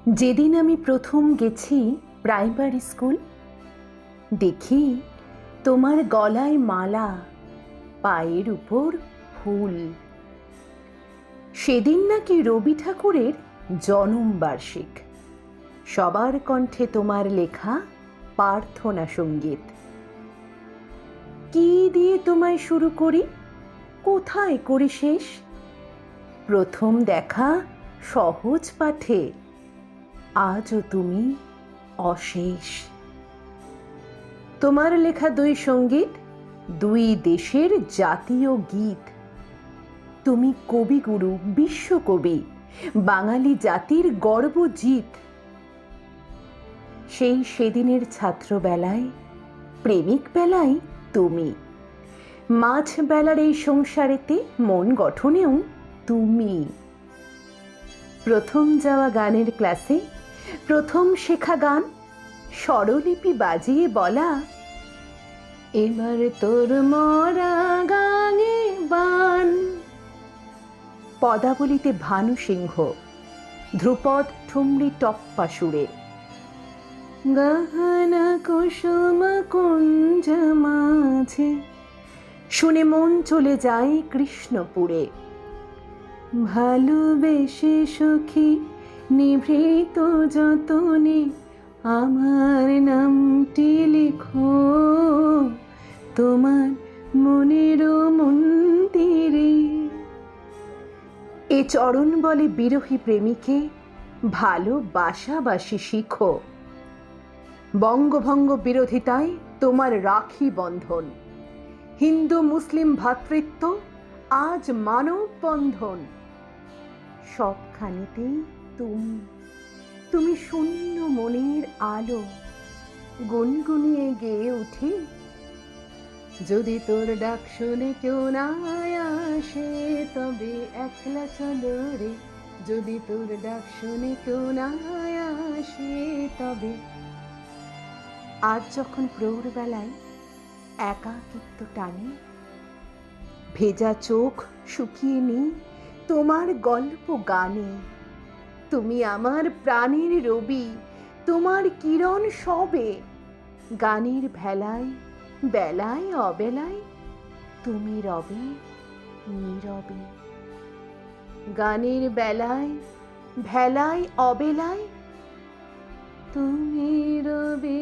যেদিন আমি প্রথম গেছি প্রাইমারি স্কুল, দেখি তোমার গলায় মালা, পায়ের উপর ফুল। সেদিন নাকি রবি ঠাকুরের জন্মবার্ষিক। সবার কণ্ঠে তোমার লেখা প্রার্থনা সঙ্গীত। কি দিয়ে তোমায় শুরু করি, কোথায় করি শেষ? প্রথম দেখা সহজ পাঠে, আজও তুমি অশেষ। তোমার লেখা দুই সঙ্গীত, দুই দেশের জাতীয় গীত। তুমি কবিগুরু, বিশ্বকবি, বাঙালি জাতির গর্বজিৎ। সেই সেদিনের ছাত্রবেলায়, প্রেমিক বেলায় তুমি, মাঝ বেলার এই সংসারেতে মন গঠনেও তুমি। প্রথম যাওয়া গানের ক্লাসে, প্রথম শেখা গান, স্বরলিপি বাজিয়ে বলা, এবার তোর মরা গানে বান। পদাবলিতে ভানু সিংহ, ধ্রুপদ ঠুমরি টপ্পা সুরে। গহনা কুসুম কুঞ্জ মাঝে, শুনে মন চলে যায় কৃষ্ণপুরে। ভালোবেসে সখী নিভৃত যতনে, আমার নামটি লিখো তোমার মনের মন্দিরে। এ চরণ বলে বিরহী প্রেমিকে, ভালোবাসাবাসি শিখো। বঙ্গভঙ্গ বিরোধিতায় তোমার রাখি বন্ধন, হিন্দু মুসলিম ভ্রাতৃত্ব আজ মানব বন্ধন। সবখানেতেই তুমি, তুমি শূন্য মনের আলো। গুনগুনিয়ে গেয়ে উঠি, যদি তোর ডাক শুনে কেউ না আসে তবে একলা চলো রে। যদি তোর ডাক শুনে কেউ না আসে তবে। আজ যখন প্রৌঢ়বেলায় একাকিত্ব টানে, ভেজা চোখ শুকিয়ে নি তোমার গল্প গানে। তুমি আমার প্রাণের রবি, তোমার কিরণ সবে। গানের ভেলায়, বেলায় অবেলায় তুমি রবে নীরবে। গানের বেলায়, ভেলায় অবেলায় তুমি রবে